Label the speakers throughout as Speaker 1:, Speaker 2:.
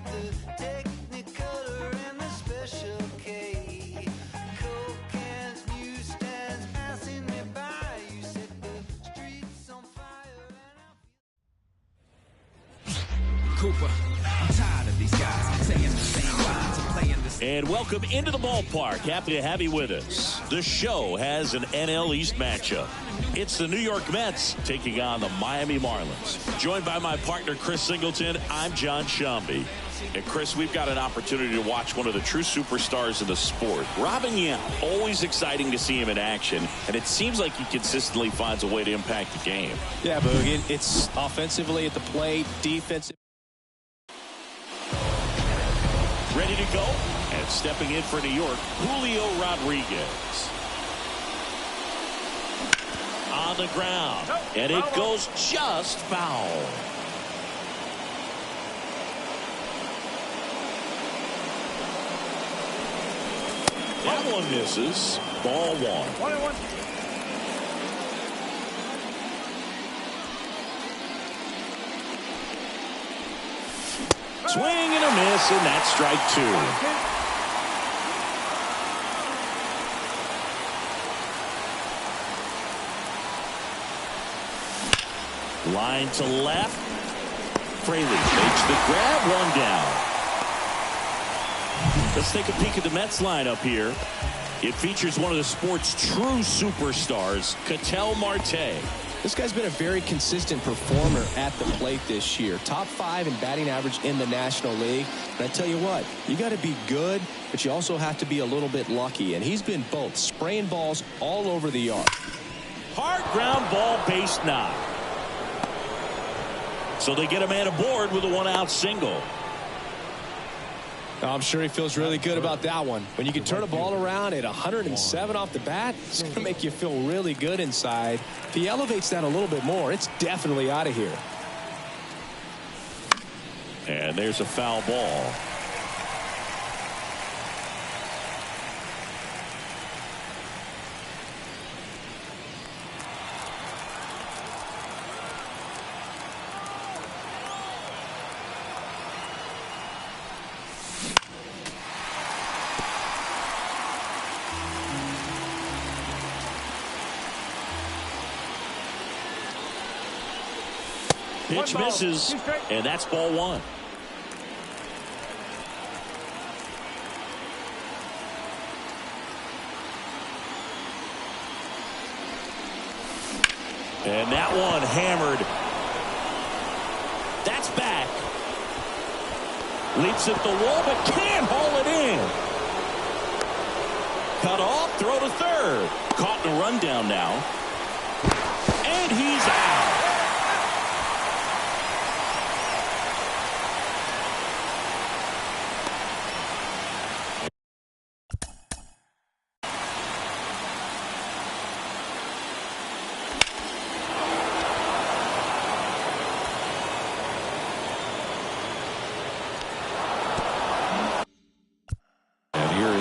Speaker 1: got the Technicolor and the Special K. Coke cans, newsstands passing me by. You set the streets on fire and
Speaker 2: Cooper, I'm tired of these guys saying the same lines and playing the same.
Speaker 3: And welcome into the ballpark. Happy to have you with us. The show has an NL East matchup. It's the New York Mets taking on the Miami Marlins. Joined by my partner, Chris Singleton, I'm John Shambi. And Chris, we've got an opportunity to watch one of the true superstars in the sport. Robin Yount, always exciting to see him in action, and it seems like he consistently finds a way to impact the game.
Speaker 4: Yeah, Boog, it's offensively at the plate, defensive.
Speaker 3: Ready to go? And stepping in for New York, Julio Rodriguez. On the ground, and it goes just foul. That one misses. Ball one. Swing and a miss, and that's strike two. Line to left. Fraley makes the grab, one down. Let's take a peek at the Mets lineup here. It features one of the sport's true superstars, Ketel Marte.
Speaker 4: This guy's been a very consistent performer at the plate this year. Top 5 in batting average in the National League. And I tell you what, you got to be good, but you also have to be a little bit lucky. And he's been both, spraying balls all over the yard.
Speaker 3: Hard ground ball, base knock. So they get a man aboard with a one-out single.
Speaker 4: I'm sure he feels really good about that one. When you can turn a ball around at 107 off the bat, it's going to make you feel really good inside. If he elevates that a little bit more, it's definitely out of here.
Speaker 3: And there's a foul ball. Pitch misses, and that's ball one. And that one hammered. That's back. Leaps at the wall, but can't haul it in. Cut off, throw to third. Caught in a rundown now. And he's out.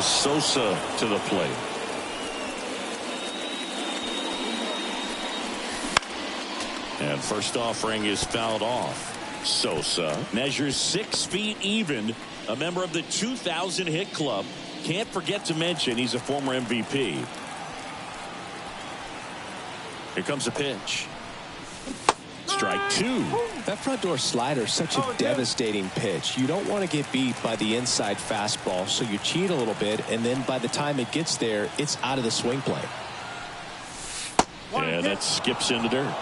Speaker 3: Sosa to the plate. And first offering is fouled off. Sosa measures 6 feet even, a member of the 2000 hit club. Can't forget to mention he's a former MVP. Here comes a pitch. Strike two.
Speaker 4: That front door slider is such a devastating pitch. You don't want to get beat by the inside fastball, so you cheat a little bit, and then by the time it gets there, it's out of the swing plane.
Speaker 3: And that skips in the dirt.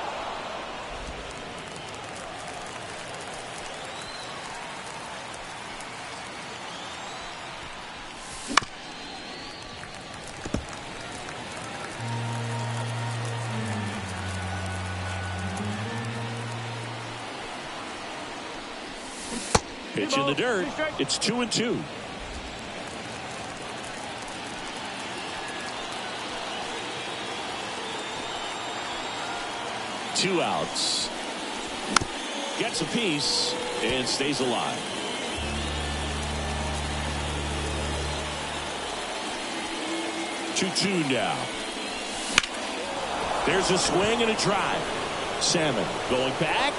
Speaker 3: Pitch in the dirt. It's 2-2. Two outs. Gets a piece and stays alive. Two now. There's a swing and a drive. Salmon going back.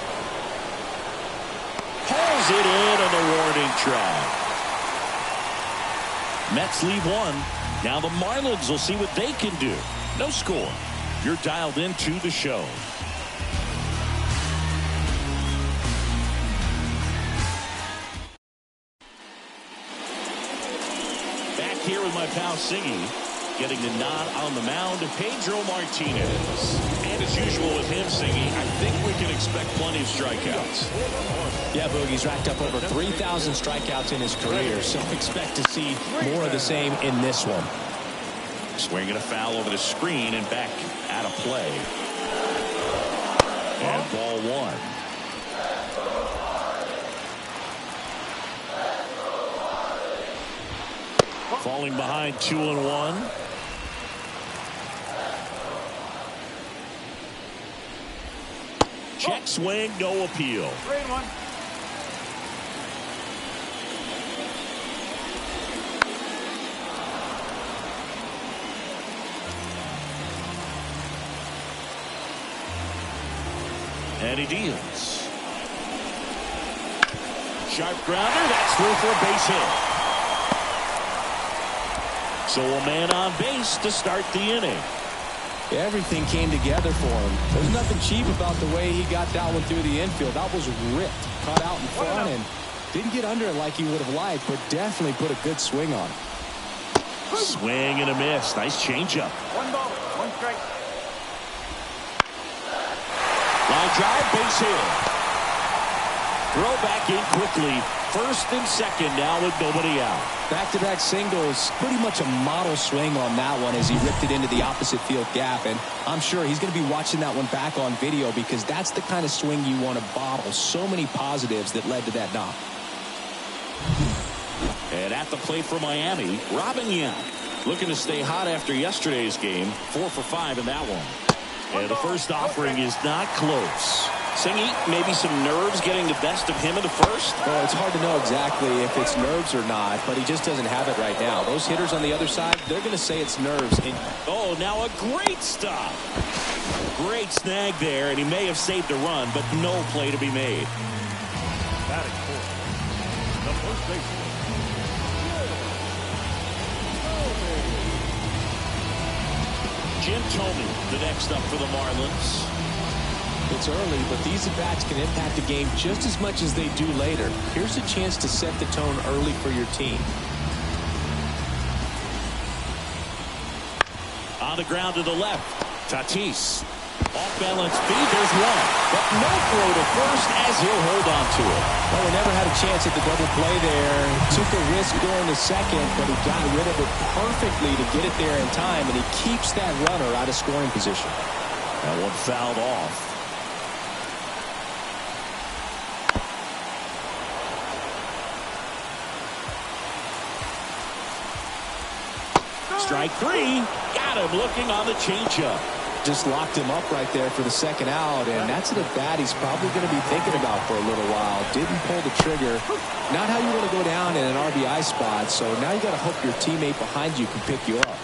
Speaker 3: Pulls Fires it in on the warning track. Mets lead one. Now the Marlins will see what they can do. No score. You're dialed into the show. Back here with my pal Siggy. Getting the nod on the mound, Pedro Martinez. And as usual with him, Siggy, I think we can expect plenty of strikeouts.
Speaker 4: Yeah, Boogie's racked up over 3,000 strikeouts in his career, so expect to see more of the same in this one.
Speaker 3: Swinging a foul over the screen and back out of play. And ball one. Falling behind 2-1. Check swing, no appeal.
Speaker 5: 3-1.
Speaker 3: And he deals. Sharp grounder. That's through for a base hit. So a man on base to start the inning.
Speaker 4: Everything came together for him. There's nothing cheap about the way he got that one through the infield. That was ripped, caught out in front, and didn't get under it like he would have liked, but definitely put a good swing on it.
Speaker 3: Swing and a miss. Nice changeup.
Speaker 5: 1 ball, 1 strike.
Speaker 3: Line drive, base hit. Throw back in quickly. First and second now with nobody out.
Speaker 4: Back-to-back singles, pretty much a model swing on that one as he ripped it into the opposite field gap, and I'm sure he's going to be watching that one back on video because that's the kind of swing you want to bottle. So many positives that led to that knock.
Speaker 3: And at the plate for Miami, Robin Young looking to stay hot after yesterday's game. 4 for 5 in that one. And the first offering is not close. Singy, maybe some nerves getting the best of him in the first?
Speaker 4: Well, it's hard to know exactly if it's nerves or not, but he just doesn't have it right now. Those hitters on the other side, they're going to say it's nerves.
Speaker 3: Oh, now a great stop. Great snag there, and he may have saved a run, but no play to be made.
Speaker 5: Batting fourth, the first baseman.
Speaker 3: Jim Thome, the next up for the Marlins.
Speaker 4: It's early, but these at-bats can impact the game just as much as they do later. Here's a chance to set the tone early for your team.
Speaker 3: On the ground to the left, Tatis. Off-balance feed, there's one. But no throw to first as he'll hold on to it.
Speaker 4: Well, he never had a chance at the double play there. Took a risk going to second, but he got rid of it perfectly to get it there in time, and he keeps that runner out of scoring position.
Speaker 3: That one fouled off. Strike three. Got him looking on the changeup.
Speaker 4: Just locked him up right there for the second out, and that's an at-bat he's probably going to be thinking about for a little while. Didn't pull the trigger. Not how you want to go down in an RBI spot, so now you got to hope your teammate behind you can pick you up.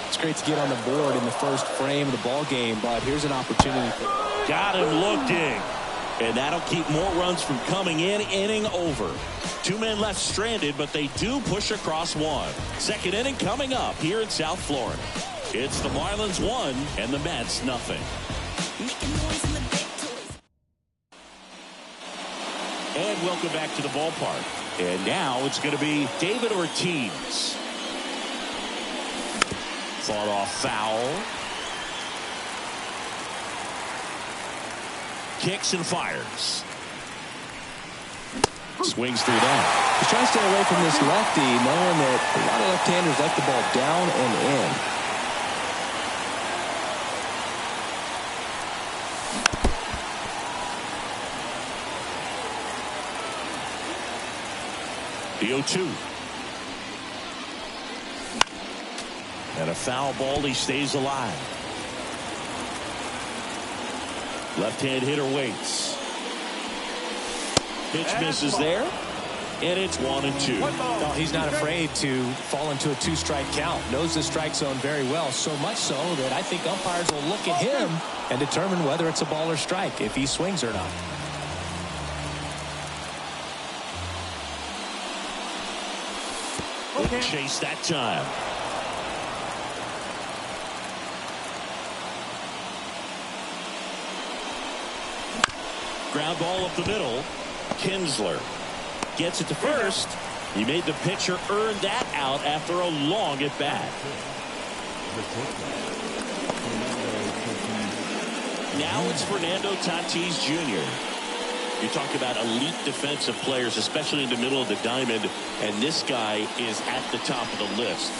Speaker 4: It's great to get on the board in the first frame of the ball game, but here's an opportunity.
Speaker 3: Got him looking. And that'll keep more runs from coming in. Inning over. 2 men left stranded, but they do push across one. Second inning coming up here in South Florida. It's the Marlins 1 and the Mets nothing. And welcome back to the ballpark. And now it's going to be David Ortiz. Fought off foul. Kicks and fires. Swings through that.
Speaker 4: He's trying to stay away from this lefty, knowing that a lot of left-handers like the ball down and in.
Speaker 3: The 0-2. And a foul ball, he stays alive. Left-hand hitter waits. Pitch misses there, and it's 1-2.
Speaker 4: No, he's not afraid to fall into a 2-strike count. Knows the strike zone very well, so much so that I think umpires will look at him and determine whether it's a ball or strike, if he swings or not.
Speaker 3: Couldn't chase that time. Ground ball up the middle. Kinsler gets it to first. He made the pitcher earn that out after a long at bat. Now it's Fernando Tatis Jr. You talk about elite defensive players, especially in the middle of the diamond, and this guy is at the top of the list.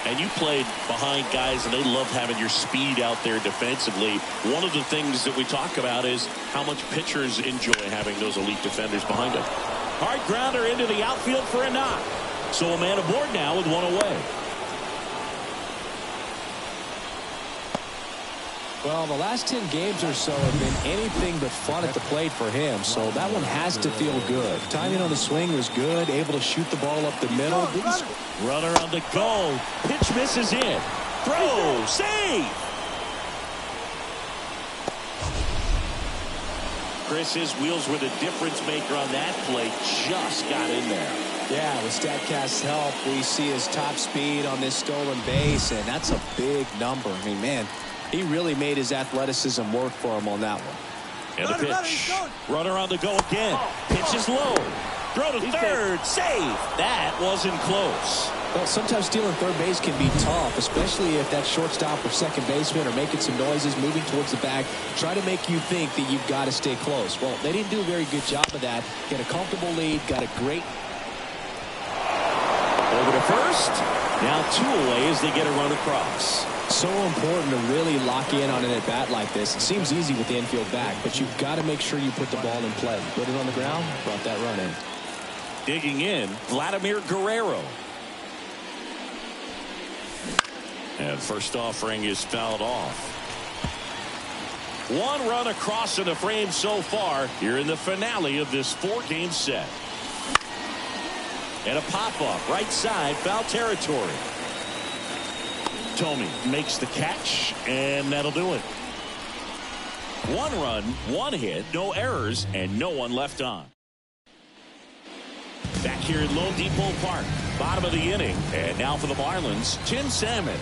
Speaker 3: And you played behind guys, and they love having your speed out there defensively. One of the things that we talk about is how much pitchers enjoy having those elite defenders behind them. Hard grounder into the outfield for a knock. So a man aboard now with one away.
Speaker 4: Well, the last 10 games or so have been anything but fun at the plate for him, so that one has to feel good. Timing on the swing was good, able to shoot the ball up the middle.
Speaker 3: Runner on the go. Pitch misses in. Throw. Save. Chris, his wheels were the difference maker on that play. Just got in there.
Speaker 4: Yeah, with StatCast's help, we see his top speed on this stolen base, and that's a big number. I mean, man, he really made his athleticism work for him on that one.
Speaker 3: And the pitch. Runner on the go again. Pitch is low. Throw to third. Save. That wasn't close.
Speaker 4: Well, sometimes stealing third base can be tough, especially if that shortstop or second baseman are making some noises, moving towards the bag, try to make you think that you've got to stay close. Well, they didn't do a very good job of that. Get a comfortable lead, got a great...
Speaker 3: Over to first. Now 2 away as they get a run across.
Speaker 4: So important to really lock in on an at-bat like this. It seems easy with the infield back, but you've got to make sure you put the ball in play. Put it on the ground, brought that run in.
Speaker 3: Digging in, Vladimir Guerrero. And first offering is fouled off. 1 run across in the frame so far here in the finale of this 4-game set. And a pop-up right side, foul territory. Tomey makes the catch, and that'll do it. 1 run, 1 hit, no errors, and no one left on. Back here at Lone Depot Park, bottom of the inning, and now for the Marlins, Tim Salmon.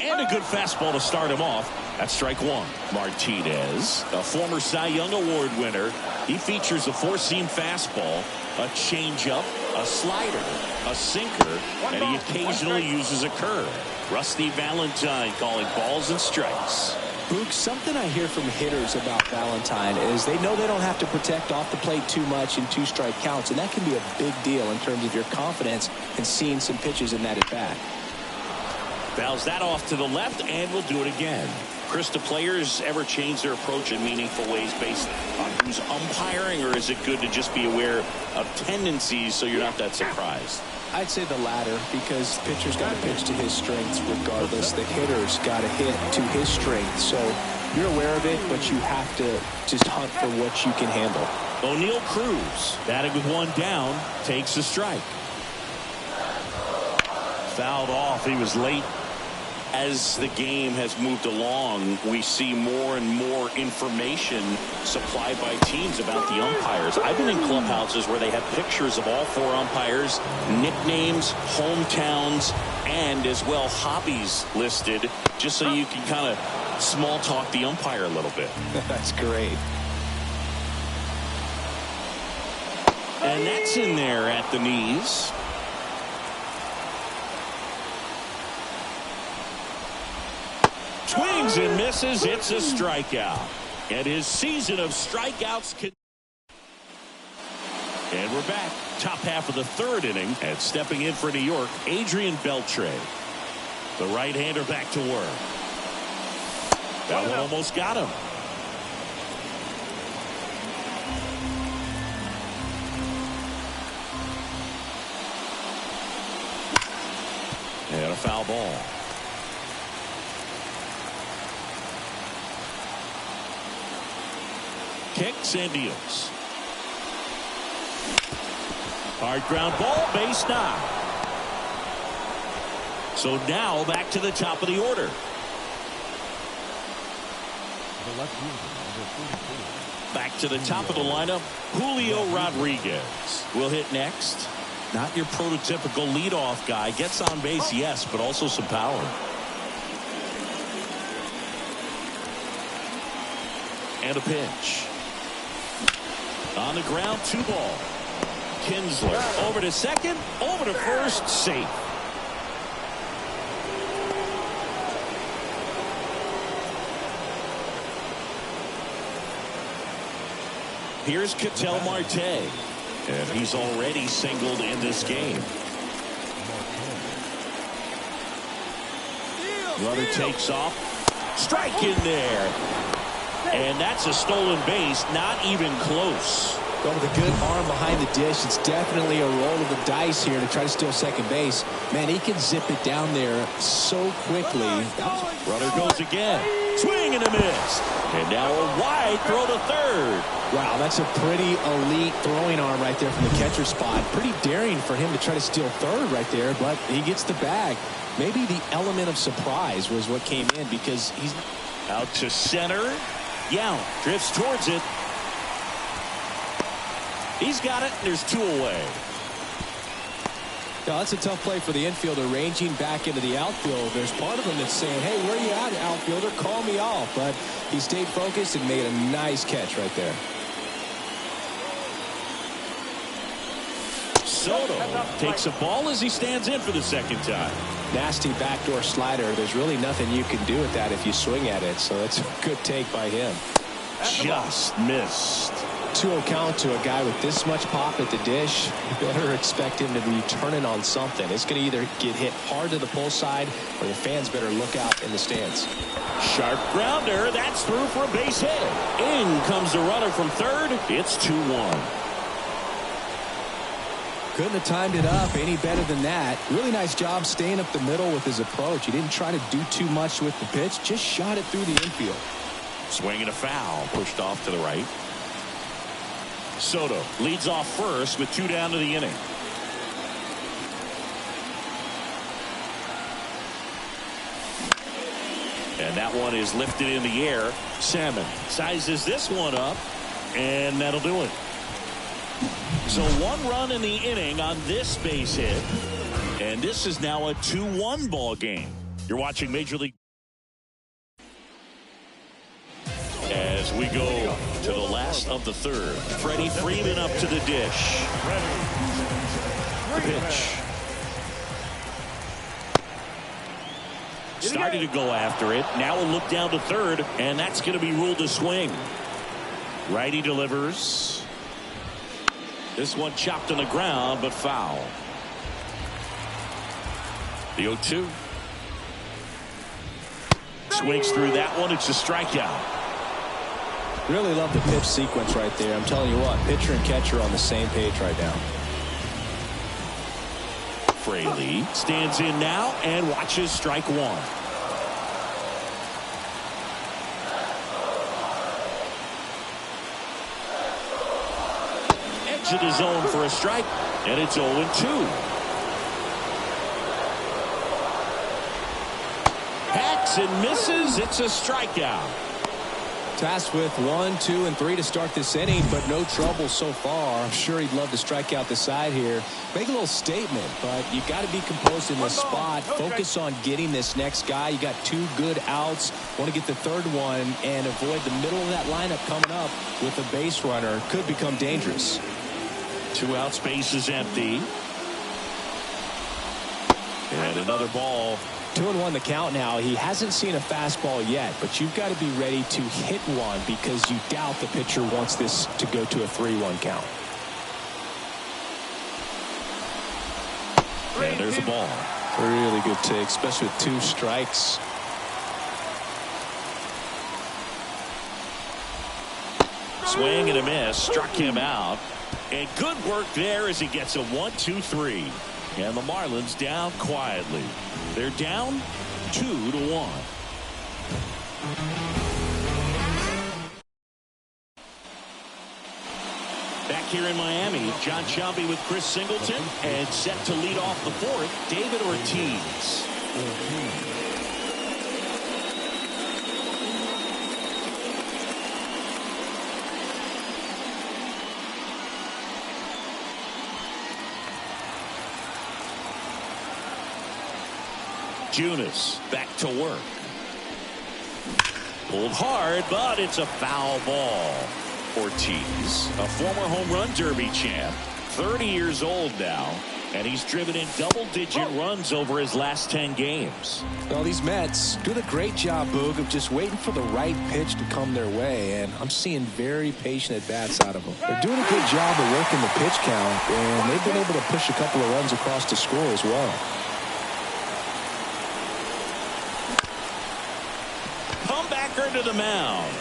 Speaker 3: And a good fastball to start him off. That's strike 1. Martinez, a former Cy Young Award winner. He features a 4-seam fastball, a changeup, a slider, a sinker, and he occasionally uses a curve. Rusty Valentine calling balls and strikes.
Speaker 4: Boog, something I hear from hitters about Valentine is they know they don't have to protect off the plate too much in 2-strike counts, and that can be a big deal in terms of your confidence in seeing some pitches in that at-bat.
Speaker 3: Fouls that off to the left, and we'll do it again. Chris, do players ever change their approach in meaningful ways based on who's umpiring, or is it good to just be aware of tendencies so you're not that surprised?
Speaker 4: I'd say the latter, because pitcher's got to pitch to his strengths regardless. The hitter's got to hit to his strength. So you're aware of it, but you have to just hunt for what you can handle.
Speaker 3: O'Neal Cruz, batting with 1 down, takes a strike. Fouled off. He was late. As the game has moved along, we see more and more information supplied by teams about the umpires. I've been in clubhouses where they have pictures of all 4 umpires, nicknames, hometowns, and as well hobbies listed, just so you can kind of small talk the umpire a little bit.
Speaker 4: That's great.
Speaker 3: And that's in there at the knees. Swings and misses. It's a strikeout. And his season of strikeouts. And we're back. Top half of the 3rd inning. And stepping in for New York, Adrian Beltre. The right-hander back to work. That one almost got him. And a foul ball. Kicks and deals. Hard ground ball, base knock. So now back to the top of the order. Back to the top of the lineup, Julio Rodriguez will hit next. Not your prototypical leadoff guy. Gets on base, yes, but also some power. And a pitch. On the ground, 2 ball. Kinsler over to second, over to first, safe. Here's Ketel Marte, and he's already singled in this game. Runner takes off. Strike in there. And that's a stolen base, not even close.
Speaker 4: Well, with a good arm behind the dish, it's definitely a roll of the dice here to try to steal second base. Man, he can zip it down there so quickly.
Speaker 3: Runner goes again. Swing and a miss. And now a wide throw to third.
Speaker 4: Wow, that's a pretty elite throwing arm right there from the catcher spot. Pretty daring for him to try to steal third right there, but he gets the bag. Maybe the element of surprise was what came in because he's
Speaker 3: out to center. Yount drifts towards it. He's got it. There's 2 away.
Speaker 4: Now, that's a tough play for the infielder ranging back into the outfield. There's part of him that's saying, hey, where are you at, outfielder? Call me off. But he stayed focused and made a nice catch right there.
Speaker 3: Soto takes a ball as he stands in for the second time.
Speaker 4: Nasty backdoor slider. There's really nothing you can do with that if you swing at it. So that's a good take by him.
Speaker 3: Just missed.
Speaker 4: 2-0 count to a guy with this much pop at the dish. You better expect him to be turning on something. It's going to either get hit hard to the pull side or the fans better look out in the stands.
Speaker 3: Sharp grounder. That's through for a base hit. In comes the runner from third. It's 2-1.
Speaker 4: Couldn't have timed it up any better than that. Really nice job staying up the middle with his approach. He didn't try to do too much with the pitch. Just shot it through the infield.
Speaker 3: Swing and a foul. Pushed off to the right. Soto leads off first with 2 down to the inning. And that one is lifted in the air. Salmon sizes this one up, and that'll do it. So 1 run in the inning on this base hit, and this is now a 2-1 ball game. You're watching Major League. As we go to the last of the third, Freddie Freeman up to the dish. Pitch. Started to go after it. Now a look down to third, and that's going to be ruled a swing. Righty delivers. This one chopped on the ground, but foul. The 0-2. Swings through that one. It's a strikeout.
Speaker 4: Really love the pitch sequence right there. I'm telling you what, pitcher and catcher on the same page right now.
Speaker 3: Fraley stands in now and watches strike 1. Edge of the zone for a strike, and it's 0-2. Hacks and misses. It's a strikeout.
Speaker 4: Tasked with 1, 2, and 3 to start this inning, but no trouble so far. I'm sure he'd love to strike out the side here. Make a little statement, but you got to be composed in this spot. Focus on getting this next guy. You got 2 good outs. Want to get the third one and avoid the middle of that lineup coming up with a base runner. Could become dangerous.
Speaker 3: 2 outs, base is empty. And another ball.
Speaker 4: 2-1 the count now. He hasn't seen a fastball yet, but you've got to be ready to hit one because you doubt the pitcher wants this to go to a 3-1 count.
Speaker 3: And there's a ball.
Speaker 4: Really good take, especially with 2 strikes.
Speaker 3: Swing and a miss. Struck him out. And good work there as he gets a 1-2-3. And the Marlins down quietly. They're down 2-1. Back here in Miami, John Shelby with Chris Singleton, and set to lead off the 4th, David Ortiz. Junis back to work. Pulled hard, but it's a foul ball. Ortiz, a former home run derby champ, 30 years old now, and he's driven in double-digit runs over his last 10 games.
Speaker 4: Well, these Mets doing a great job, Boog, of just waiting for the right pitch to come their way, and I'm seeing very patient at-bats out of them. They're doing a good job of working the pitch count, and they've been able to push a couple of runs across the score as well.
Speaker 3: Comebacker to the mound.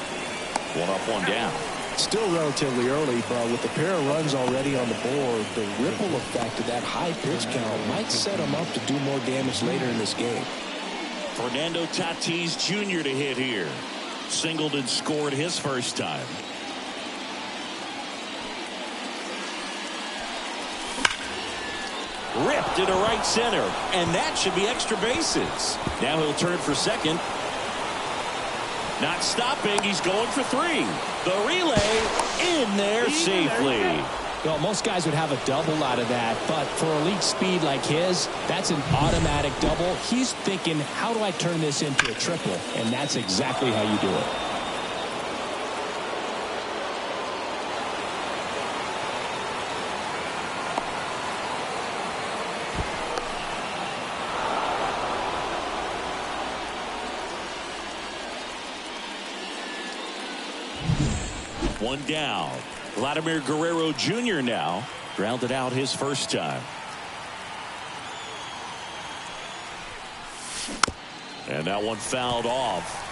Speaker 3: One up, one down.
Speaker 4: Still relatively early, but with a pair of runs already on the board, the ripple effect of that high pitch count might set them up to do more damage later in this game.
Speaker 3: Fernando Tatis Jr. to hit here. Singled and scored his first time. Ripped into right center, and that should be extra bases. Now he'll turn for second. Not stopping, he's going for three. The relay in there safely.
Speaker 4: Well, most guys would have a double out of that, but for elite speed like his, that's an automatic double. He's thinking, how do I turn this into a triple? And that's exactly how you do it.
Speaker 3: One down. Vladimir Guerrero Jr. now grounded out his first time. And that one fouled off.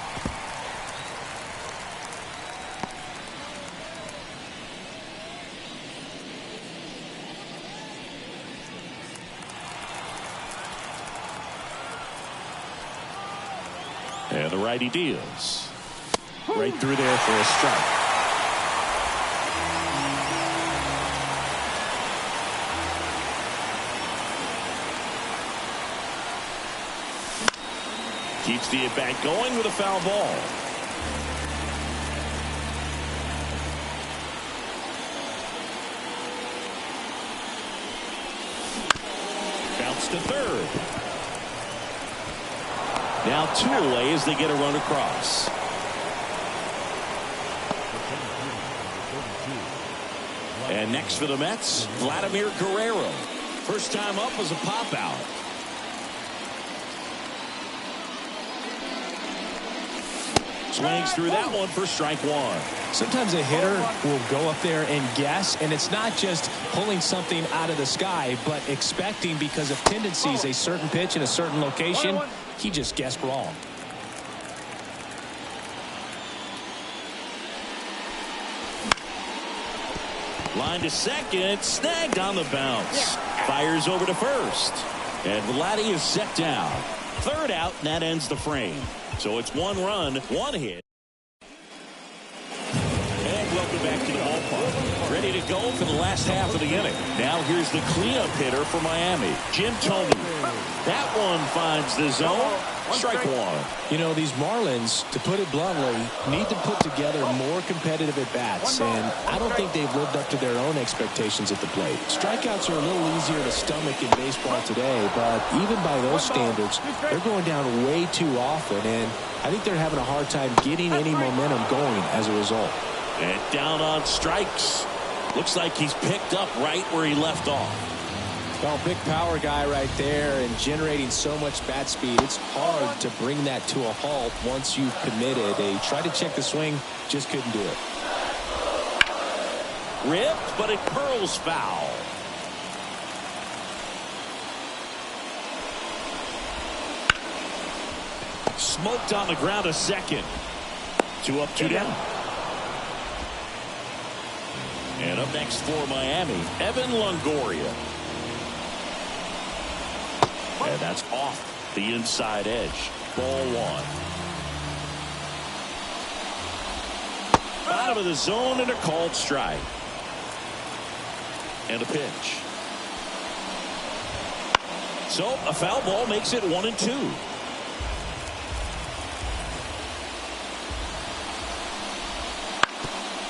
Speaker 3: And the righty deals. Right through there for a strike. Keeps the at-bat going with a foul ball. Bounce to third. Now two away as they get a run across. And next for the Mets, Vladimir Guerrero. First time up was a pop-out. Swings through that one for strike one.
Speaker 4: Sometimes a hitter will go up there and guess, and it's not just pulling something out of the sky, but expecting because of tendencies a certain pitch in a certain location. He just guessed wrong.
Speaker 3: Line to second, snagged on the bounce. Fires over to first. And Vladdy is set down. Third out, and that ends the frame. So it's one run, one hit. And welcome back to the ballpark. Ready to go for the last half of the inning. Now here's the cleanup hitter for Miami, Jim Thome. That one finds the zone. Strike one.
Speaker 4: You know, these Marlins, to put it bluntly, need to put together more competitive at-bats, and I don't think they've lived up to their own expectations at the plate. Strikeouts are a little easier to stomach in baseball today, but even by those standards, they're going down way too often, and I think they're having a hard time getting any momentum going as a result.
Speaker 3: And down on strikes. Looks like he's picked up right where he left off.
Speaker 4: Well, big power guy right there and generating so much bat speed. It's hard to bring that to a halt once you've committed. They tried to check the swing, just couldn't do it.
Speaker 3: Ripped, but it curls foul. Smoked on the ground a second. Two up, two down. And up next for Miami, Evan Longoria. And that's off the inside edge. Ball one. Bottom of the zone and a called strike. And a pitch. So a foul ball makes it 1-2.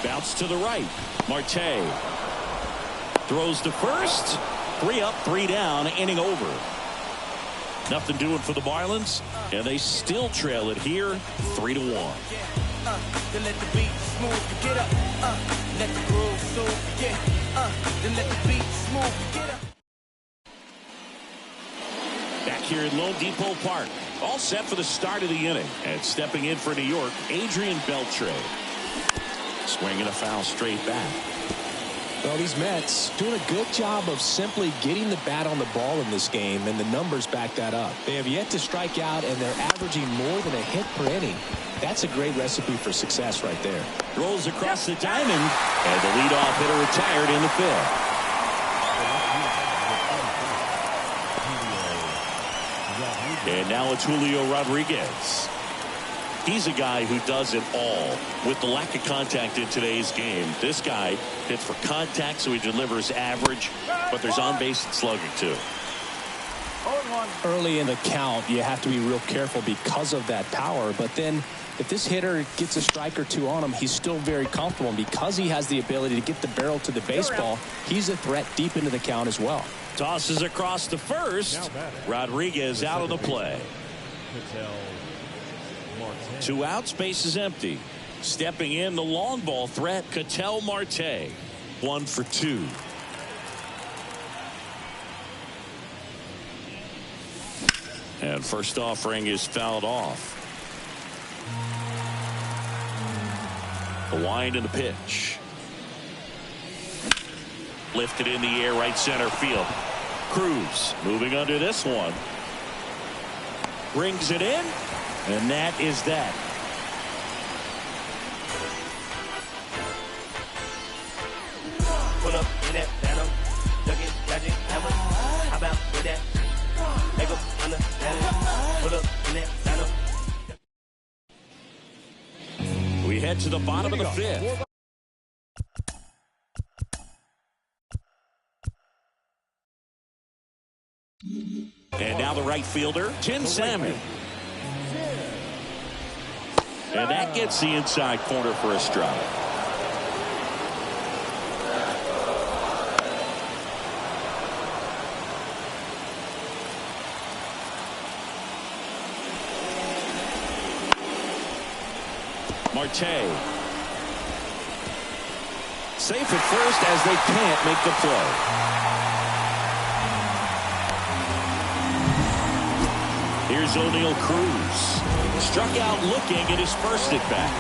Speaker 3: Bounce to the right. Marte throws to first. 3 up, 3 down, inning over. Nothing doing for the Marlins, and they still trail it here 3-1.
Speaker 2: Then let the beat smooth you get up. Let the groove soothe you then let the beat smooth you get up.
Speaker 3: Back here at Lone Depot Park, all set for the start of the inning. And stepping in for New York, Adrian Beltre. Swinging a foul straight back.
Speaker 4: Well, these Mets doing a good job of simply getting the bat on the ball in this game, and the numbers back that up. They have yet to strike out, and they're averaging more than a hit per inning. That's a great recipe for success right there.
Speaker 3: Rolls across the diamond, and the leadoff hitter retired in the fifth. And now it's Julio Rodriguez. He's a guy who does it all. With the lack of contact in today's game, this guy hits for contact, so he delivers average, but there's on-base slugging too.
Speaker 4: Early in the count, you have to be real careful because of that power, but then if this hitter gets a strike or two on him, he's still very comfortable, and because he has the ability to get the barrel to the baseball, he's a threat deep into the count as well.
Speaker 3: Tosses across to first. Rodriguez out of the play. 2 outs, base is empty. Stepping in, the long ball threat, Ketel Marte. 1 for 2. And first offering is fouled off. The wind and the pitch. Lifted in the air, right center field. Cruz moving under this one. Brings it in, and that is that.
Speaker 2: Pull up in that phantom, duck it, dodge it, hammer. How about with that? Leg up under that. Pull up in that phantom.
Speaker 3: We head to the bottom of the fifth. And now the right fielder, Tin Salmon. And that gets the inside corner for a strike. Marte. Safe at first as they can't make the play. Here's O'Neal Cruz. Struck out looking at his first at bat.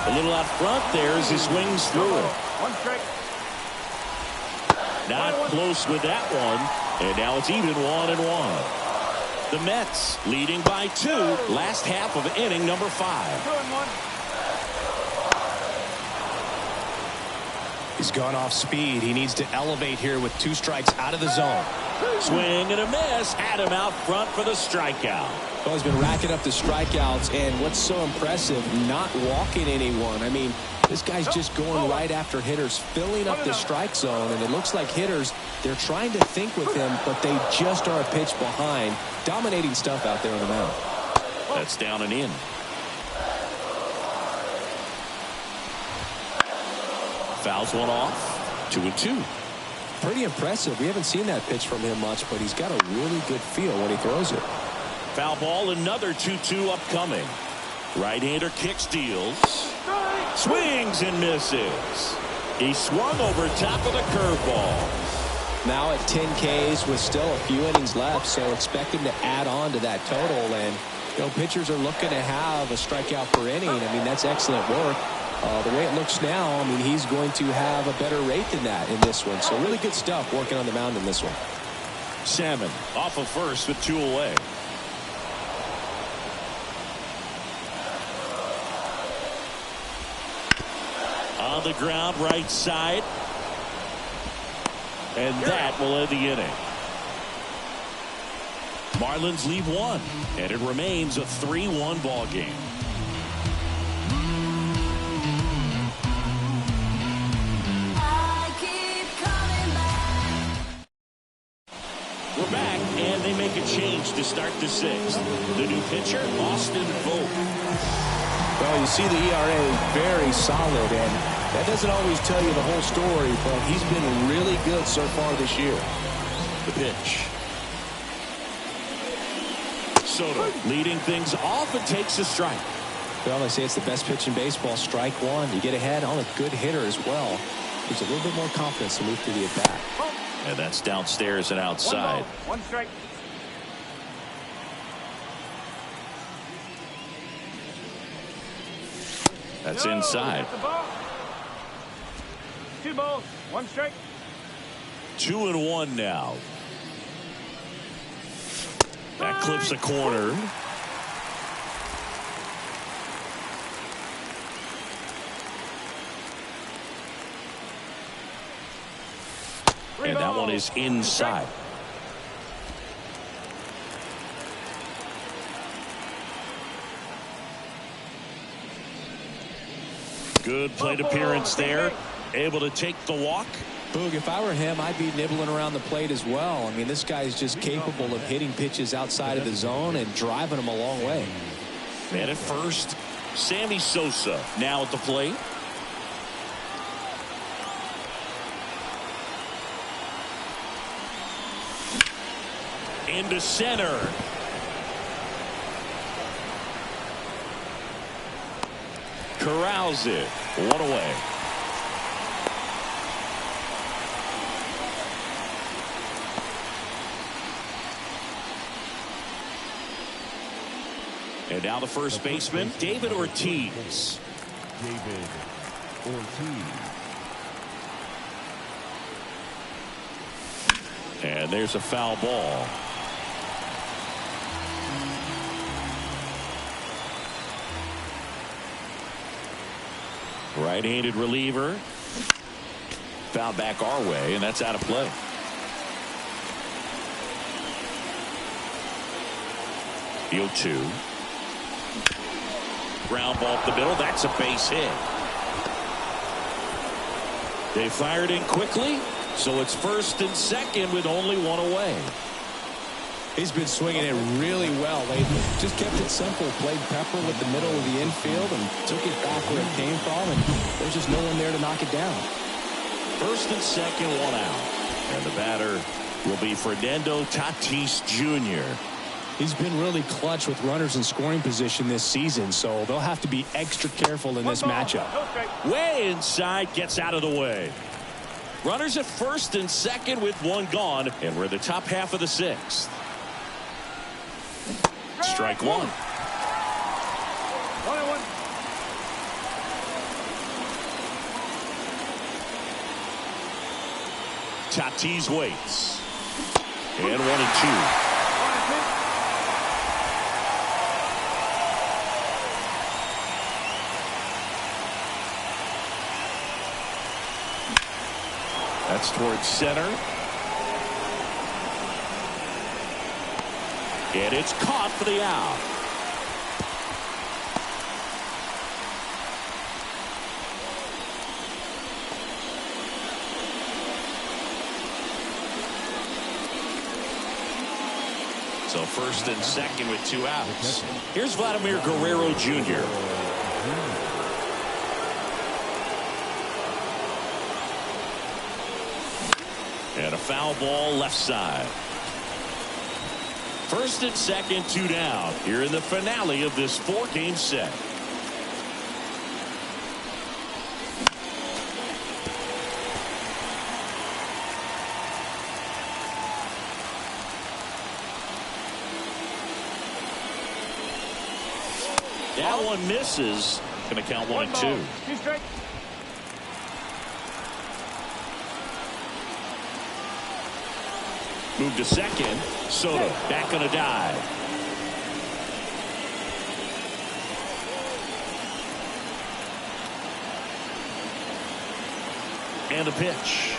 Speaker 3: A little out front there as he swings through it.
Speaker 5: 1 strike.
Speaker 3: Not close with that one. And now it's even 1-1. The Mets leading by 2. Last half of inning number 5.
Speaker 5: 2-1.
Speaker 4: He's gone off speed. He needs to elevate here with 2 strikes out of the zone.
Speaker 3: Swing and a miss. Had him out front for the strikeout.
Speaker 4: Well, he's been racking up the strikeouts, and what's so impressive, not walking anyone. I mean, this guy's just going right after hitters, filling up the strike zone, and it looks like hitters, they're trying to think with him, but they just are a pitch behind. Dominating stuff out there on the mound.
Speaker 3: That's down and in. Fouls one off. 2-2.
Speaker 4: Pretty impressive. We haven't seen that pitch from him much, but he's got a really good feel when he throws it.
Speaker 3: Foul ball, another 2-2 upcoming. Right-hander kicks, deals. Swings and misses. He swung over top of the curveball.
Speaker 4: Now at 10 Ks with still a few innings left, so expect him to add on to that total. And, you know, pitchers are looking to have a strikeout per inning. I mean, that's excellent work. The way it looks now, I mean, he's going to have a better rate than that in this one. So really good stuff working on the mound in this one.
Speaker 3: Salmon off of first with 2 away. On the ground, right side. And that will end the inning. Marlins lead 1, and it remains a 3-1 ball game. We're back, and they make a change to start the 6th. The new pitcher, Austin Vogt.
Speaker 4: Well, you see the ERA very solid, and that doesn't always tell you the whole story, but he's been really good so far this year.
Speaker 3: The pitch. Soto leading things off and takes a strike.
Speaker 4: Well, they say it's the best pitch in baseball. Strike one. You get ahead on a good hitter as well. Gives a little bit more confidence to move through the at-bat.
Speaker 3: And that's downstairs and outside.
Speaker 5: One strike.
Speaker 3: That's inside.
Speaker 5: Ball. 2 balls, 1 strike.
Speaker 3: 2-1 now. That clips a corner. And that one is inside. Good plate appearance there. Able to take the walk.
Speaker 4: Boog, if I were him, I'd be nibbling around the plate as well. I mean, this guy is just capable of hitting pitches outside of the zone and driving them a long way.
Speaker 3: Man at first, Sammy Sosa now at the plate. Into center. Corrals it. 1 away. And now the first baseman, David Ortiz.
Speaker 5: David Ortiz.
Speaker 3: And there's a foul ball. Right-handed reliever. Foul back our way, and that's out of play. The 0-2. Ground ball up the middle. That's a base hit. They fired in quickly, so it's first and second with only 1 away.
Speaker 4: He's been swinging it really well lately. Just kept it simple. Played pepper with the middle of the infield and took it back where it came from, and there's just no one there to knock it down.
Speaker 3: First and second, 1 out. And the batter will be Fernando Tatis Jr.
Speaker 4: He's been really clutch with runners in scoring position this season, so they'll have to be extra careful in this matchup.
Speaker 3: Way inside, gets out of the way. Runners at first and second with 1 gone, and we're in the top half of the 6th. Strike 1.
Speaker 5: 1-1.
Speaker 3: Tatis waits. And 1-2. That's towards center. And it's caught for the out. So first and second with 2 outs. Here's Vladimir Guerrero Jr. And a foul ball left side. First and second, 2 down here in the finale of this 4-game set. That one misses. Going to count 1-2.
Speaker 5: 2 strikes.
Speaker 3: Move to second. Soto back on a dive. And a pitch.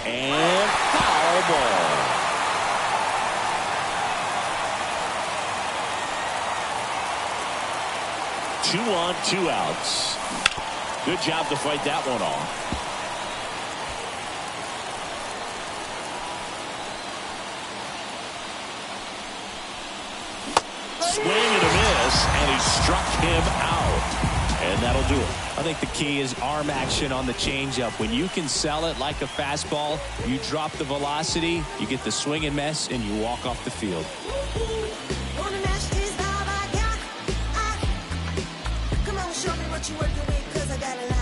Speaker 3: And foul ball. Two on, 2 outs. Good job to fight that one off. Swing and a miss, and he struck him out. And that'll do it.
Speaker 4: I think the key is arm action on the changeup. When you can sell it like a fastball, you drop the velocity, you get the swing and miss, and you walk off the field.
Speaker 1: Come on, show me what you working with, 'cause I got a lot.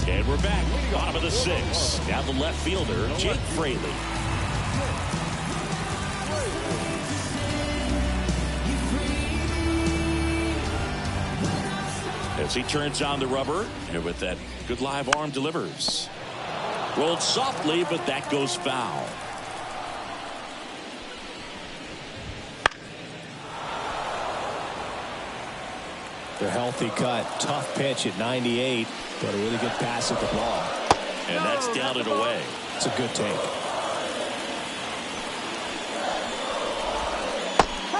Speaker 3: And we're back. Bottom of the 6th. Now the left fielder, Jake Fraley. As he turns on the rubber, and with that good live arm delivers. Rolled softly, but that goes foul.
Speaker 4: The healthy cut. Tough pitch at 98, but a really good pass at the ball.
Speaker 3: And that's down and away.
Speaker 4: It's a good take.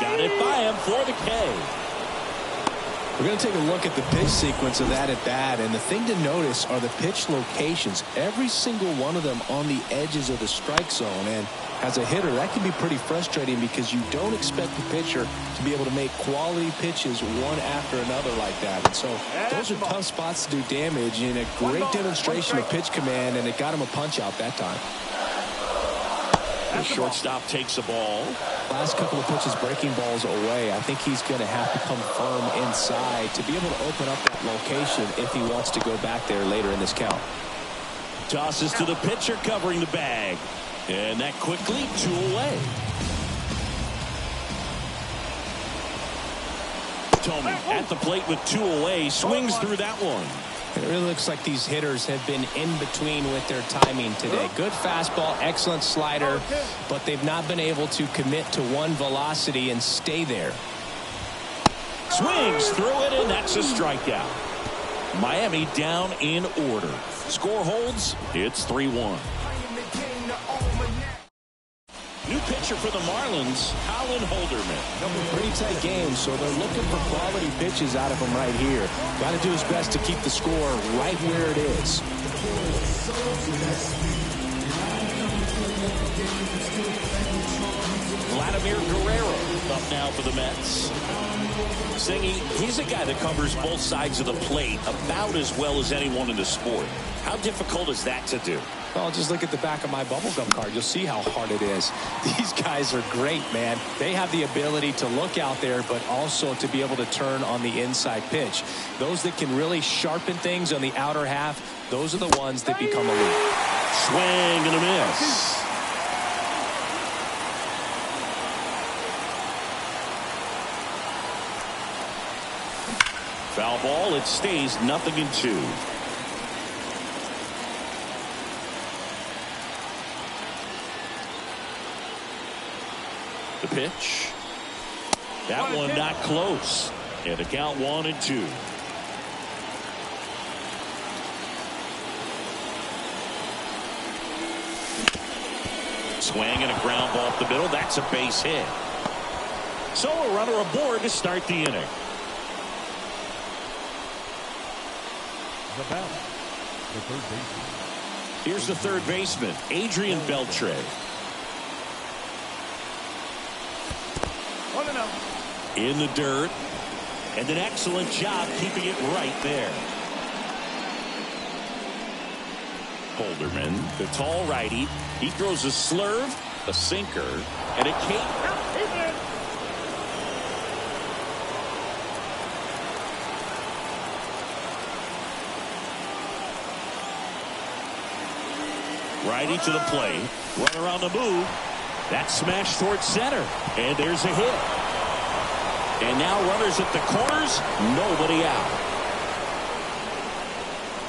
Speaker 3: Got it by him for the K.
Speaker 4: We're going to take a look at the pitch sequence of that at bat, and the thing to notice are the pitch locations. Every single one of them on the edges of the strike zone, and as a hitter, that can be pretty frustrating because you don't expect the pitcher to be able to make quality pitches one after another like that. And so those are tough spots to do damage, and a great demonstration of pitch command, and it got him a punch out that time.
Speaker 3: The shortstop takes the ball.
Speaker 4: Last couple of pitches breaking balls away. I think he's going to have to come firm inside to be able to open up that location if he wants to go back there later in this count.
Speaker 3: Tosses to the pitcher covering the bag. And that quickly 2 away. Tomey at the plate with 2 away. Swings through that one.
Speaker 4: It really looks like these hitters have been in between with their timing today. Good fastball, excellent slider, but they've not been able to commit to one velocity and stay there.
Speaker 3: Swings through it, and that's a strikeout. Miami down in order. Score holds. It's 3-1. New pitcher for the Marlins, Colin Holderman.
Speaker 4: Pretty tight game, so they're looking for quality pitches out of him right here. Got to do his best to keep the score right where it is.
Speaker 3: Vladimir Guerrero up now for the Mets. Singy, he's a guy that covers both sides of the plate about as well as anyone in the sport. How difficult is that to do?
Speaker 4: Well, just look at the back of my bubblegum card. You'll see how hard it is. These guys are great, man. They have the ability to look out there, but also to be able to turn on the inside pitch. Those that can really sharpen things on the outer half, those are the ones that become elite.
Speaker 3: Swing and a miss. Foul ball. It stays 0-2. The pitch. That one not close. And the count 1-2. Swing and a ground ball up the middle. That's a base hit. So a runner aboard to start the inning.
Speaker 5: The third baseman.
Speaker 3: Here's the third baseman, Adrian Beltre.
Speaker 5: 1-0.
Speaker 3: In the dirt. And an excellent job keeping it right there. Holderman, the tall righty. He throws a slurve, a sinker, and a cape. Righty to the plate. Runner on the move. That smash towards center. And there's a hit. And now runners at the corners. Nobody out.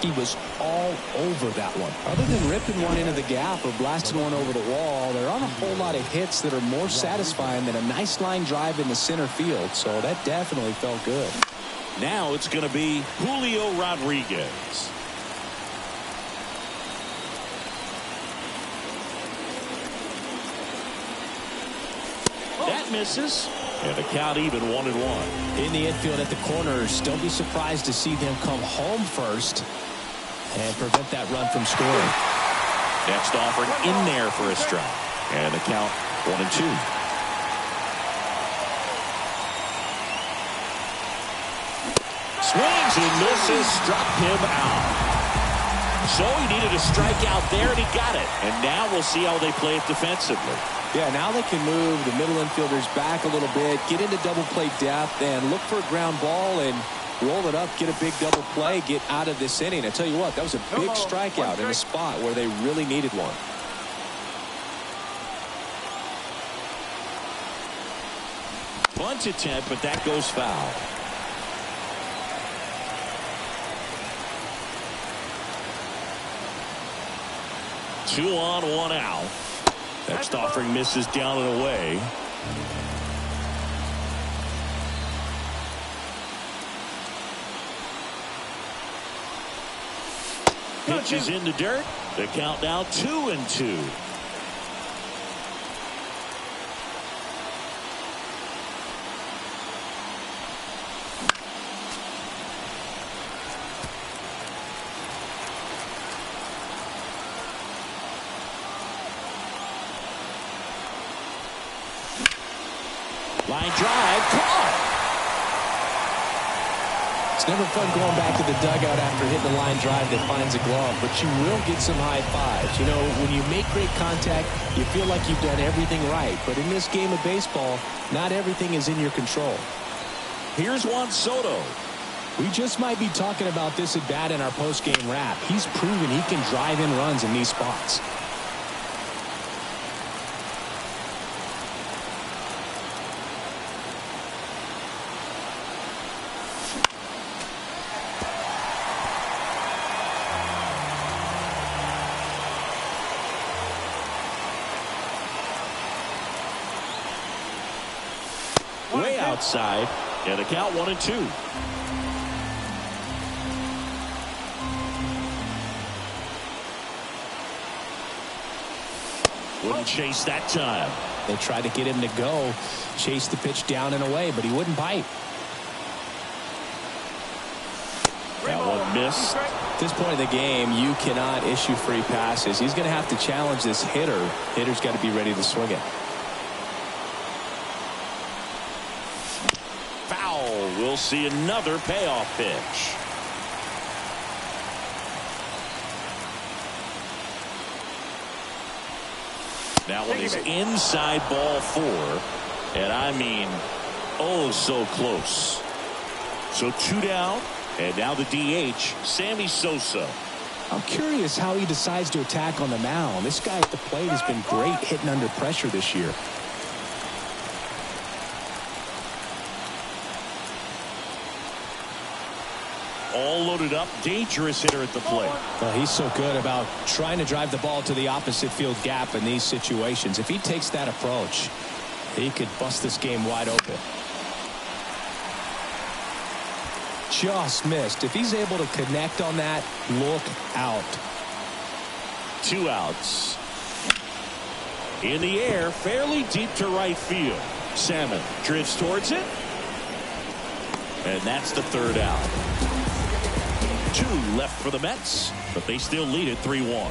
Speaker 4: He was all over that one. Other than ripping one into the gap or blasting one over the wall, there aren't a whole lot of hits that are more satisfying than a nice line drive in the center field. So that definitely felt good.
Speaker 3: Now it's going to be Julio Rodriguez. That misses. And the count even 1-1.
Speaker 4: In the infield at the corners, don't be surprised to see them come home first and prevent that run from scoring.
Speaker 3: Next offered in there for a strike. And the count 1-2. Swings and misses, struck him out. So he needed a strikeout there, and he got it. And now we'll see how they play it defensively.
Speaker 4: Yeah, now they can move the middle infielders back a little bit, get into double play depth, and look for a ground ball and roll it up, get a big double play, get out of this inning. I tell you what, that was a big strikeout in a spot where they really needed one.
Speaker 3: Bunt attempt, but that goes foul. Two on, one out. Next offering misses down and away. Pitch is in the dirt. The count now 2-2. Line drive, caught.
Speaker 4: It's never fun going back to the dugout after hitting the line drive that finds a glove, but you will get some high fives. You know, when you make great contact, you feel like you've done everything right. But in this game of baseball, not everything is in your control.
Speaker 3: Here's Juan Soto.
Speaker 4: We just might be talking about this at bat in our post-game wrap. He's proven he can drive in runs in these spots.
Speaker 3: Way outside, and the count 1-2. Wouldn't chase that time.
Speaker 4: They tried to get him to go, chase the pitch down and away, but he wouldn't bite.
Speaker 3: That one missed.
Speaker 4: At this point in the game, you cannot issue free passes. He's going to have to challenge this hitter. Hitter's got to be ready to swing it.
Speaker 3: We'll see another payoff pitch. Now one is inside ball 4. And I mean, oh, so close. So 2 down. And now the DH, Sammy Sosa.
Speaker 4: I'm curious how he decides to attack on the mound. This guy at the plate has been great hitting under pressure this year.
Speaker 3: All loaded up, dangerous hitter at the plate.
Speaker 4: Well, he's so good about trying to drive the ball to the opposite field gap in these situations. If he takes that approach, he could bust this game wide open. Just missed. If he's able to connect on that, look out.
Speaker 3: 2 outs. In the air, fairly deep to right field. Salmon drifts towards it. And that's the 3rd out. 2 left for the Mets, but they still lead it 3-1.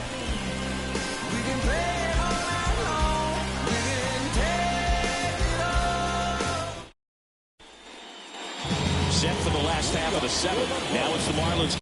Speaker 3: Set for the last half of the 7th. Now it's the Marlins.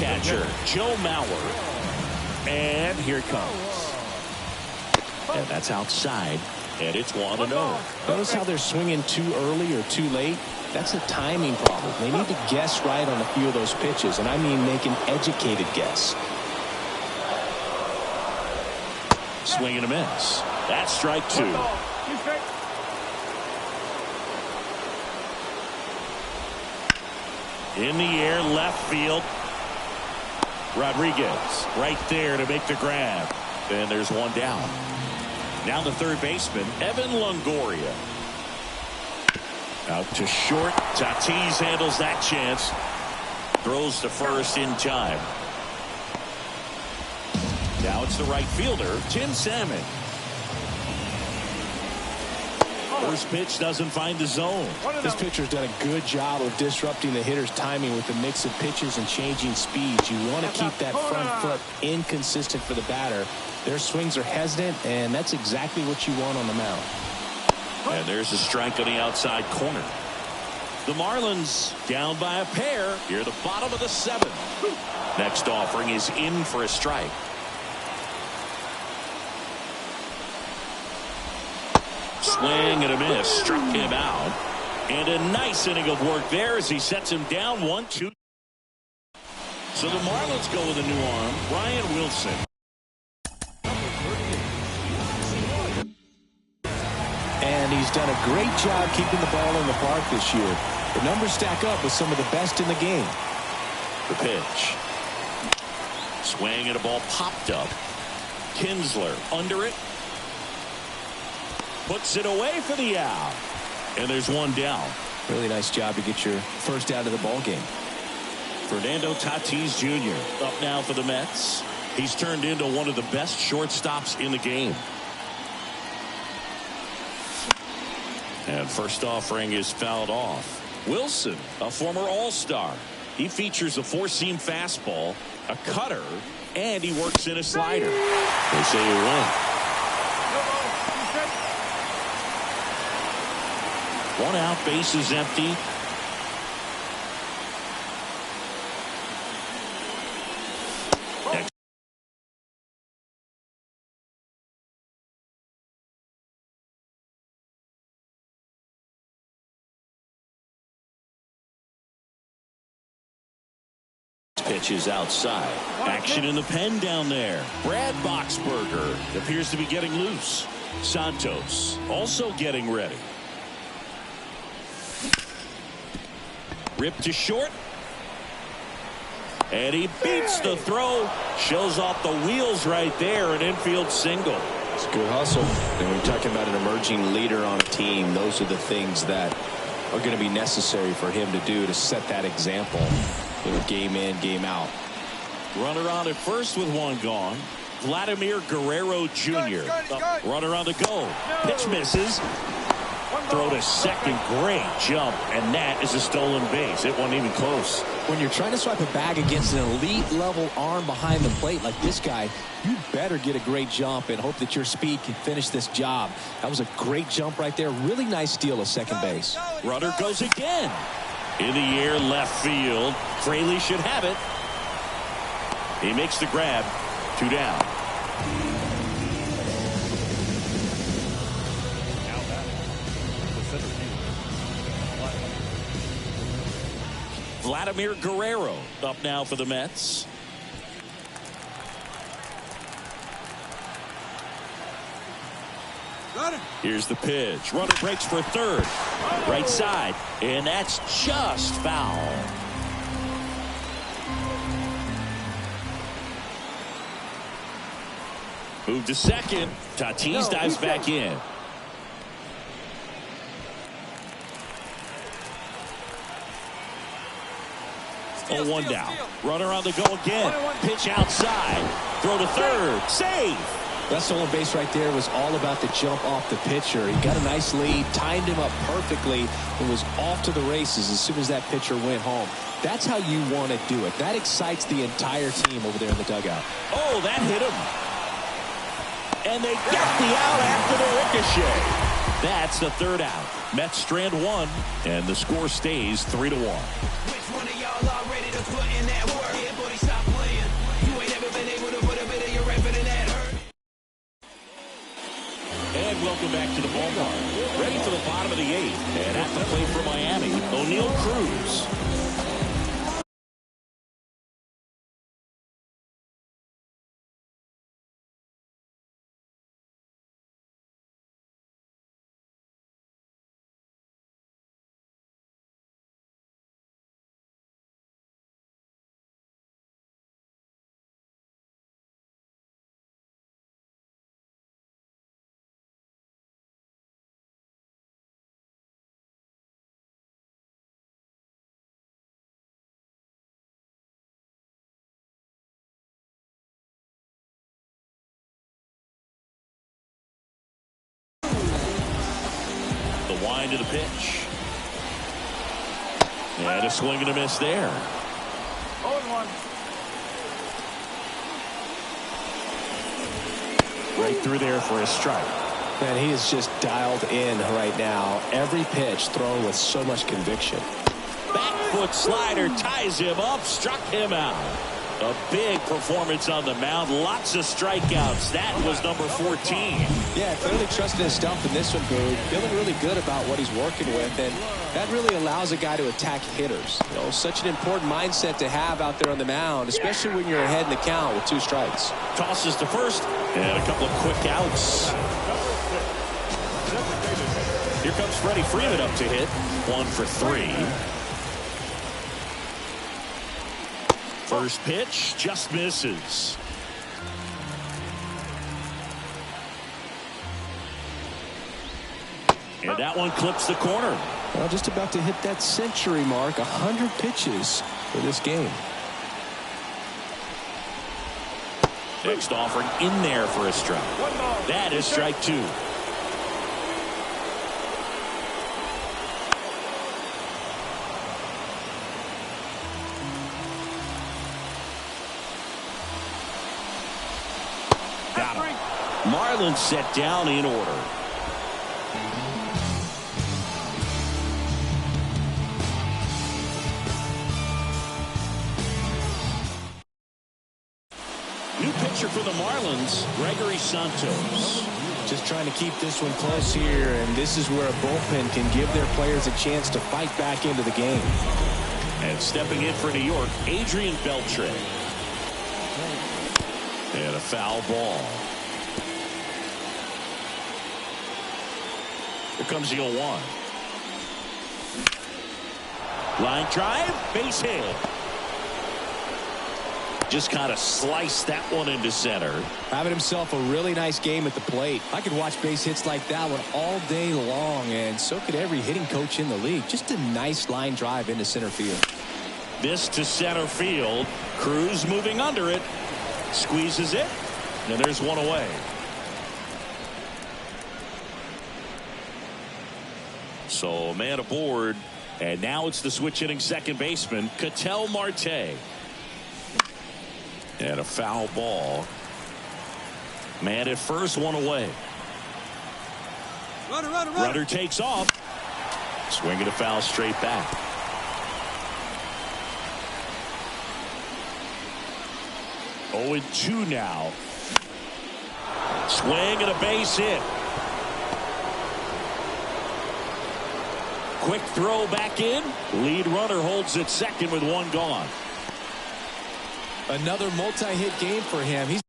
Speaker 3: catcher, Joe Mauer. And here it comes. And that's outside. And it's 1-0.
Speaker 4: Notice how they're swinging too early or too late? That's a timing problem. They need to guess right on a few of those pitches, and I mean make an educated guess.
Speaker 3: Swing and a miss. That's strike 2. In the air, left field. Rodriguez right there to make the grab. And there's one down. Now the third baseman, Evan Longoria. Out to short. Tatis handles that chance. Throws to first in time. Now it's the right fielder, Tim Salmon. First pitch doesn't find the zone.
Speaker 4: This pitcher's done a good job of disrupting the hitter's timing with the mix of pitches and changing speeds. You want to keep that front foot inconsistent for the batter. Their swings are hesitant, and that's exactly what you want on the mound.
Speaker 3: And there's a strike on the outside corner. The Marlins down by a pair here at the bottom of the 7th. Next offering is in for a strike. Swing and a miss. Struck him out. And a nice inning of work there as he sets him down 1-2. So the Marlins go with a new arm, Brian Wilson.
Speaker 4: And he's done a great job keeping the ball in the park this year. The numbers stack up with some of the best in the game.
Speaker 3: The pitch. Swing and a ball popped up. Kinsler under it. Puts it away for the out. And there's one down.
Speaker 4: Really nice job to get your first out of the ball game.
Speaker 3: Fernando Tatis Jr. up now for the Mets. He's turned into one of the best shortstops in the game. And first offering is fouled off. Wilson, a former All-Star. He features a four-seam fastball, a cutter, and he works in a slider. They say he win. One out, base is empty. Pitches outside. Action in the pen down there. Brad Boxberger appears to be getting loose. Santos also getting ready. Ripped to short. And he beats the throw. Shows off the wheels right there. An infield single.
Speaker 4: It's a good hustle. And when you're talking about an emerging leader on a team, those are the things that are going to be necessary for him to do to set that example. You know, game in, game out.
Speaker 3: Runner on at first with one gone. Vladimir Guerrero Jr. Runner on the go. Pitch misses. Throw to second. Great jump. And that is a stolen base. It wasn't even close.
Speaker 4: When you're trying to swipe a bag against an elite level arm behind the plate like this guy, you better get a great jump and hope that your speed can finish this job. That was a great jump right there. Really nice steal of second base.
Speaker 3: Runner goes again. In the air, left field. Fraley should have it. He makes the grab. 2 down. Vladimir Guerrero up now for the Mets. Here's the pitch. Runner breaks for third. Right side. And that's just foul. Move to second. Tatis dives back in. Oh, one down. Runner on the go again. Pitch outside. Throw to third. Save.
Speaker 4: That stolen base right there was all about the jump off the pitcher. He got a nice lead, timed him up perfectly, and was off to the races as soon as that pitcher went home. That's how you want to do it. That excites the entire team over there in the dugout.
Speaker 3: Oh, that hit him. And they get the out after the ricochet. That's the third out. Mets strand one, and the score stays 3-1.
Speaker 1: Which one of y'all are ready to put in that work? Yeah, buddy, stop.
Speaker 3: Wind to the pitch. And a swing and a miss there.
Speaker 2: 0-1.
Speaker 3: Right through there for a strike.
Speaker 4: Man, he is just dialed in right now. Every pitch thrown with so much conviction.
Speaker 3: Back foot slider ties him up, struck him out. A big performance on the mound. Lots of strikeouts. That was number 14.
Speaker 4: Yeah, clearly trusting his stuff in this one, Boog. Feeling really good about what he's working with, and that really allows a guy to attack hitters. You know, such an important mindset to have out there on the mound, especially when you're ahead in the count with 2 strikes.
Speaker 3: Tosses to first, and a couple of quick outs. Here comes Freddie Freeman up to hit. 1 for 3. First pitch just misses. And that one clips the corner.
Speaker 4: Well, just about to hit that century mark. 100 pitches for this game.
Speaker 3: Next offering in there for a strike. That is strike 2. Marlins set down in order. New pitcher for the Marlins, Gregory Santos.
Speaker 4: Just trying to keep this one close here, and this is where a bullpen can give their players a chance to fight back into the game.
Speaker 3: And stepping in for New York, Adrian Beltre. And a foul ball. Here comes the 0-1. Line drive, base hit. Just kind of sliced that one into center.
Speaker 4: Having himself a really nice game at the plate. I could watch base hits like that one all day long, and so could every hitting coach in the league. Just a nice line drive into center field.
Speaker 3: This to center field. Cruz moving under it. Squeezes it. And there's one away. So man aboard. And now it's the switch hitting second baseman, Ketel Marte. And a foul ball. Man at first, one away. Runner takes off. Swinging a foul straight back. Oh, and 2 now. Swing and a base hit. Quick throw back in. Lead runner holds at second with 1 gone.
Speaker 4: Another multi-hit game for him. He's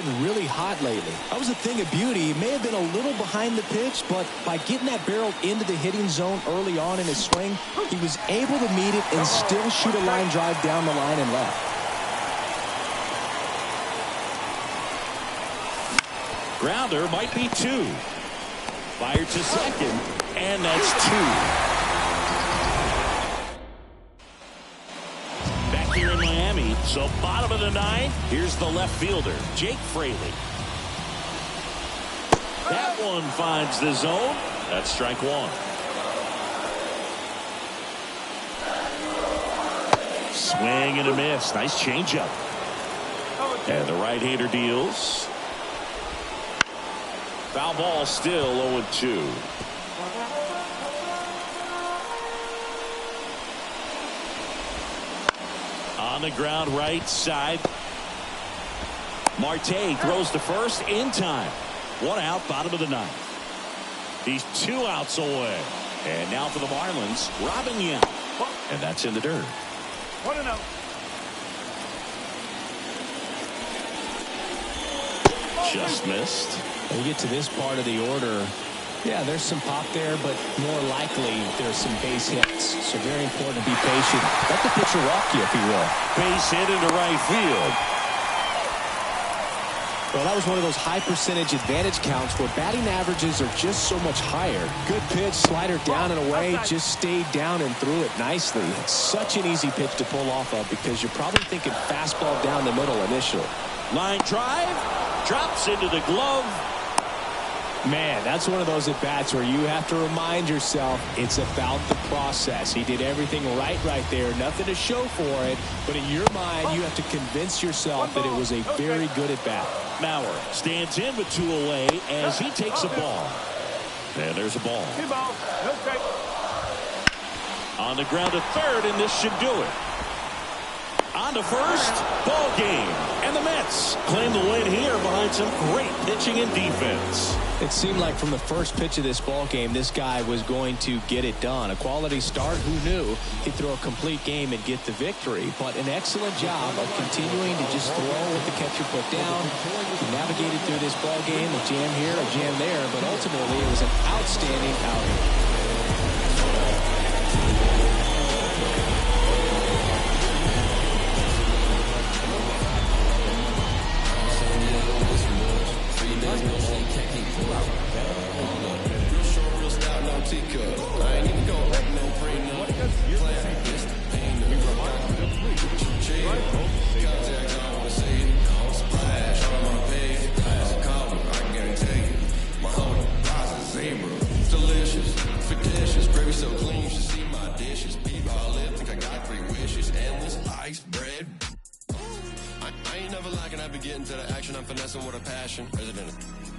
Speaker 4: been really hot lately. That was a thing of beauty. He may have been a little behind the pitch, but by getting that barrel into the hitting zone early on in his swing, he was able to meet it and still shoot a line drive down the line and left.
Speaker 3: Grounder might be 2. Fired to second, and that's 2. Here in Miami, so bottom of the 9th, here's the left fielder, Jake Fraley. That one finds the zone. That's strike 1. Swing and a miss. Nice changeup. And the right-hander deals. Foul ball, still 0-2. On the ground right side. Marte throws to first in time. 1 out, bottom of the 9th. He's 2 outs away. And now for the Marlins, Robin Young. And that's in the dirt.
Speaker 2: 1-0.
Speaker 3: Just missed.
Speaker 4: When you get to this part of the order, Yeah, there's some pop there, but more likely there's some base hits. So very important to be patient. Let the pitcher walk you, if he will.
Speaker 3: Base hit into right field.
Speaker 4: Well, that was one of those high percentage advantage counts where batting averages are just so much higher. Good pitch, slider down and away, just stayed down and threw it nicely. It's such an easy pitch to pull off of because you're probably thinking fastball down the middle initially.
Speaker 3: Line drive, drops into the glove.
Speaker 4: Man, that's one of those at-bats where you have to remind yourself it's about the process. He did everything right there. Nothing to show for it. But in your mind, you have to convince yourself that it was a very good at-bat.
Speaker 3: Mauer stands in with 2 away as he takes a ball. And there's a ball.
Speaker 5: Okay.
Speaker 3: On the ground to third, and this should do it. On to first, ball game. And the Mets claim the win here behind some great pitching and defense.
Speaker 4: It seemed like from the first pitch of this ball game, this guy was going to get it done. A quality start, who knew? He'd throw a complete game and get the victory. But an excellent job of continuing to just throw what the catcher put down. He navigated through this ball game, a jam here, a jam there, but ultimately it was an outstanding outing.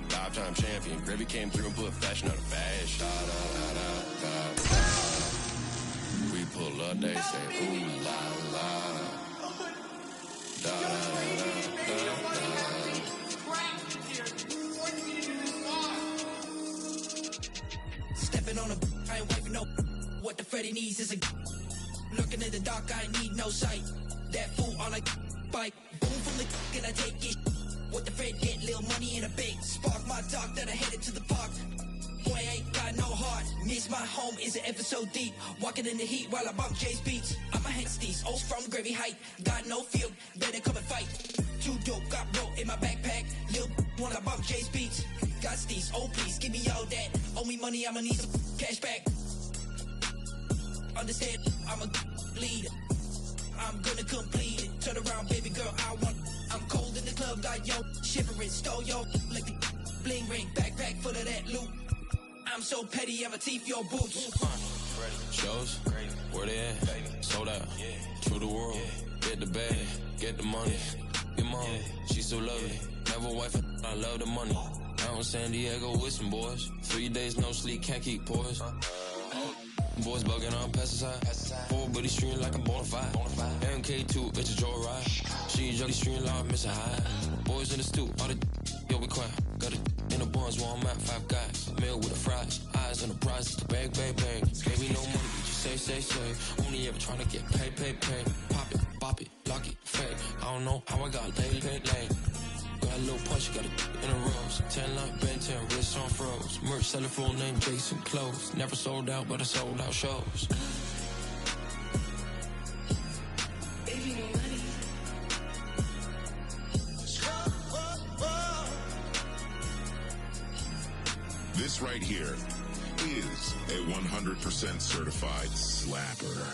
Speaker 6: Five-time champion. Gravy came through and put fashion out of fashion. We pull up, they say, ooh la la. Da da da da.
Speaker 7: Stepping on a, I ain't wiping no. What the Freddy needs is a. Looking in the dark, I need no sight. That fool on a bike. Boom from the and I take it. What the Fred get, little money in a bank. Spark my dog that I headed to the park. Boy, I ain't got no heart. Miss my home is an ever so deep. Walking in the heat while I bump Jay's beats. I'm a Hensties, O's from Gravy Height. Got no field, better come and fight. Too dope, got broke in my backpack. Lil' wanna bump Jay's beats. Got steez, oh please, give me all that. Owe me money, I'ma need some cash back. Understand, I'm a leader. I'm gonna complete it. Turn around, baby girl, I want. I'm cold in the club, got yo shivering, stole yo like the bling ring, backpack full of that loot. I'm so petty, I'ma teeth your boots.
Speaker 6: Shows, where they at? Sold out, to the world, get the bag, get the money. Your mom, she so lovely, never wife, I love the money. Out in San Diego with some boys, 3 days no sleep, can't keep poised. Boys bugging on pesticide. 4 buddy stream like I'm bonafide. MK2, it's a joyride. She jolly stream like I'm missing high. Boys in the stoop, all the yo be quiet. Got it in the buns where I'm at, 5 guys. Meal with the fries, eyes on the prize, the bang, bang, bang. Gave me no money, but you say. Only ever trying to get paid. Pop it, bop it, lock it, fake. I don't know how I got late. Got a little punch, got it in a rose. 10 like Ben 10, wrists on froze. Merch seller full name Jason Clothes. Never sold out, but I sold out shows.
Speaker 7: Baby, no money.
Speaker 8: This right here is a 100% certified slapper.